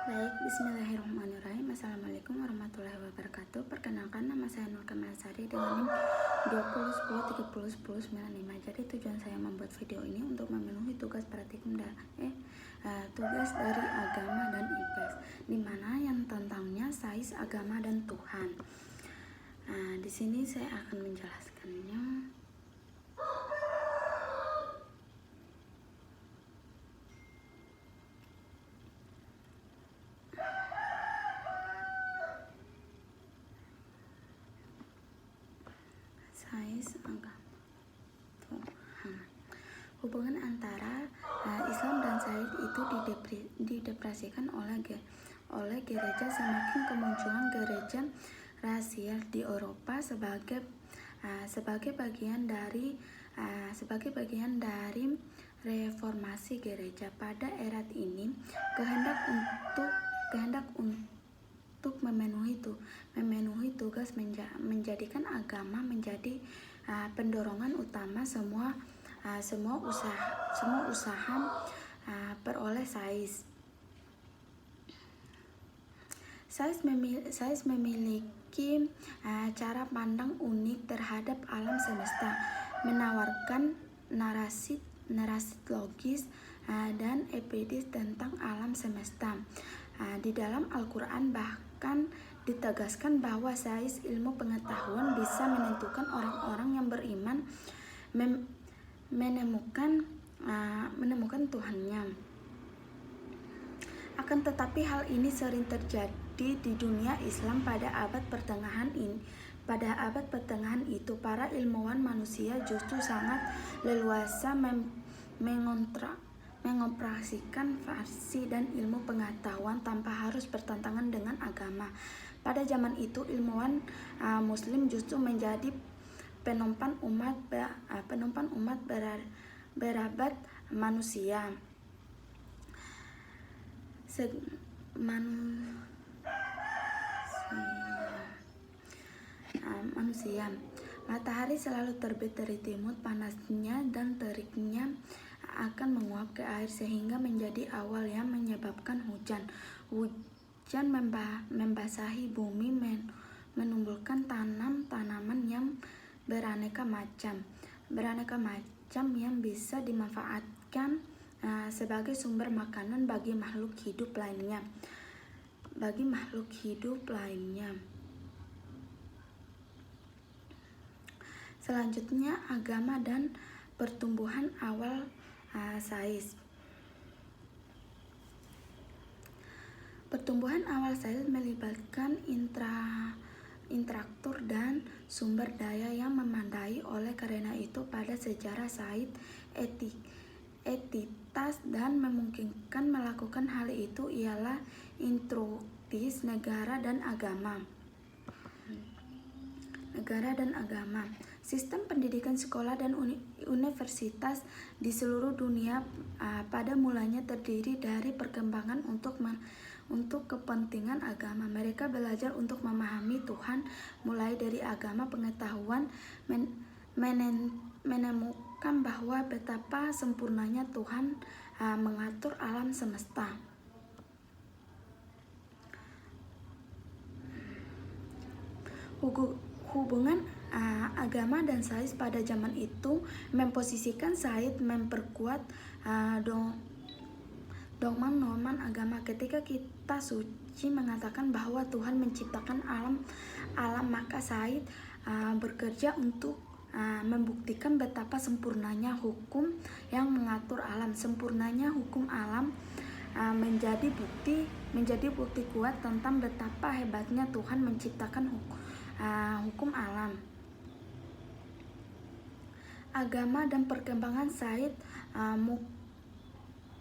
Baik, bismillahirrahmanirrahim. Assalamualaikum warahmatullahi wabarakatuh. Perkenalkan, nama saya Nur Kamalasari dengan NIM 2010301095. Jadi tujuan saya membuat video ini untuk memenuhi tugas praktikum tugas dari agama dan IPS, dimana yang tentangnya sains, agama, dan Tuhan. Di sini saya akan menjelaskannya. Sains, agama, Tuhan. Hubungan antara Islam dan sains itu didepresikan oleh gereja. Semakin kemunculan gereja rasial di Eropa sebagai bagian dari reformasi gereja pada era ini, kehendak untuk memenuhi tugas menjadikan agama menjadi pendorongan utama semua usaha peroleh sains. Sains memiliki cara pandang unik terhadap alam semesta, menawarkan narasi logis dan empiris tentang alam semesta. Di dalam Al-Quran bahkan ditegaskan bahwa sains, ilmu pengetahuan, bisa menentukan orang-orang yang beriman menemukan Tuhannya. Akan tetapi hal ini sering terjadi di dunia Islam pada abad pertengahan ini. Pada abad pertengahan itu, para ilmuwan manusia justru sangat leluasa mengoperasikan versi dan ilmu pengetahuan tanpa harus bertentangan dengan agama. Pada zaman itu, ilmuwan Muslim justru menjadi penopang umat berabad manusia. Matahari selalu terbit dari timur, panasnya dan teriknya akan menguap ke air sehingga menjadi awal yang menyebabkan hujan. Hujan membasahi bumi, menumbuhkan tanaman yang beraneka macam yang bisa dimanfaatkan sebagai sumber makanan bagi makhluk hidup lainnya. Selanjutnya, agama dan pertumbuhan awal sains. Pertumbuhan awal sains melibatkan interaktor dan sumber daya yang memadai. Oleh karena itu, pada sejarah sains, entitas dan memungkinkan melakukan hal itu ialah instruktis negara dan agama. Sistem pendidikan sekolah dan universitas di seluruh dunia pada mulanya terdiri dari perkembangan untuk kepentingan agama. Mereka belajar untuk memahami Tuhan, mulai dari agama pengetahuan, menemukan bahwa betapa sempurnanya Tuhan mengatur alam semesta. Hubungan agama dan sains pada zaman itu memposisikan sains memperkuat dogma norma agama. Ketika kitab suci mengatakan bahwa Tuhan menciptakan alam, maka sains bekerja untuk membuktikan betapa sempurnanya hukum yang mengatur alam. Sempurnanya hukum alam menjadi bukti kuat tentang betapa hebatnya Tuhan menciptakan hukum alam. Agama dan perkembangan sains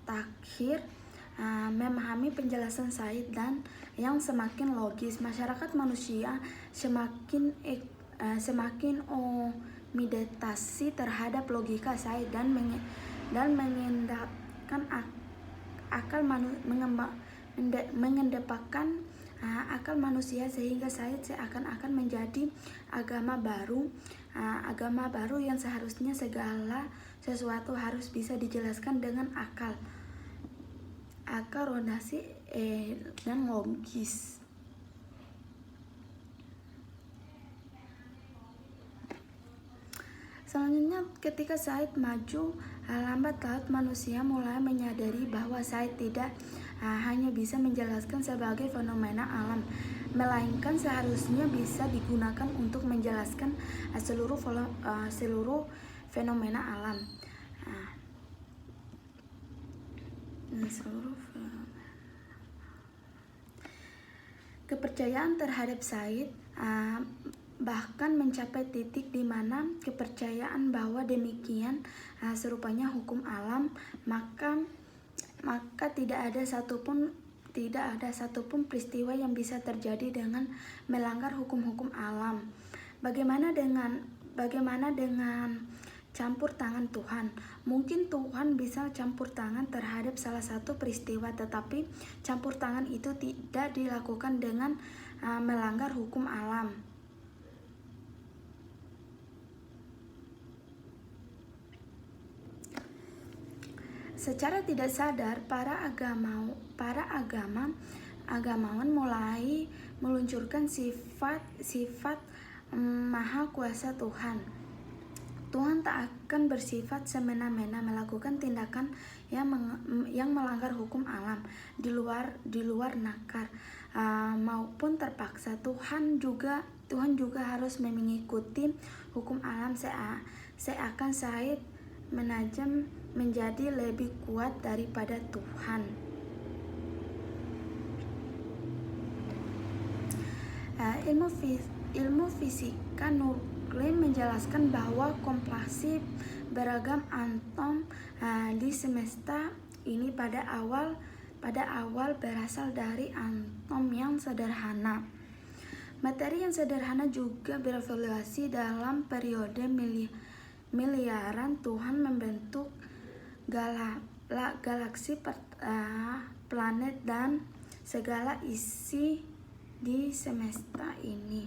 mutakhir memahami penjelasan sains dan yang semakin logis. Masyarakat manusia semakin meditasi terhadap logika sains dan mengendapkan mengedepankan akal manusia, sehingga sains seakan-akan menjadi agama baru yang seharusnya segala sesuatu harus bisa dijelaskan dengan akal. akarodasi dan logis. Selanjutnya, ketika Said maju lambat laut, manusia mulai menyadari bahwa Said tidak hanya bisa menjelaskan sebagai fenomena alam, melainkan seharusnya bisa digunakan untuk menjelaskan seluruh fenomena alam. Kepercayaan terhadap Said bahkan mencapai titik di mana kepercayaan bahwa demikian serupanya hukum alam, maka tidak ada satupun peristiwa yang bisa terjadi dengan melanggar hukum-hukum alam. Bagaimana dengan campur tangan Tuhan? Mungkin Tuhan bisa campur tangan terhadap salah satu peristiwa, tetapi campur tangan itu tidak dilakukan dengan melanggar hukum alam. Secara tidak sadar, para agamawan mulai meluncurkan sifat maha kuasa Tuhan. Tuhan tak akan bersifat semena-mena melakukan tindakan yang melanggar hukum alam di luar nakar maupun terpaksa. Tuhan juga harus mengikuti hukum alam, seakan Said menajam menjadi lebih kuat daripada Tuhan. Ilmu fisika nuklir menjelaskan bahwa kompliksi beragam atom di semesta ini pada awal berasal dari atom yang sederhana. Materi yang sederhana juga berevolusi dalam periode miliaran. Tuhan membentuk galaksi, planet, dan segala isi di semesta ini.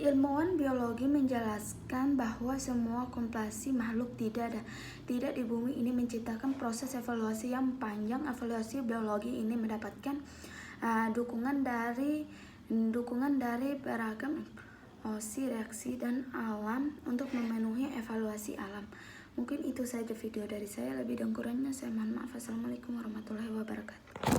Ilmuwan biologi menjelaskan bahwa semua kompliksi makhluk tidak di bumi ini menciptakan proses evolusi yang panjang. Evolusi biologi ini mendapatkan dukungan dari beragam reaksi dan alam untuk memenuhi evaluasi alam. Mungkin itu saja video dari saya. Lebih dan kurangnya saya mohon maaf. Assalamualaikum warahmatullahi wabarakatuh.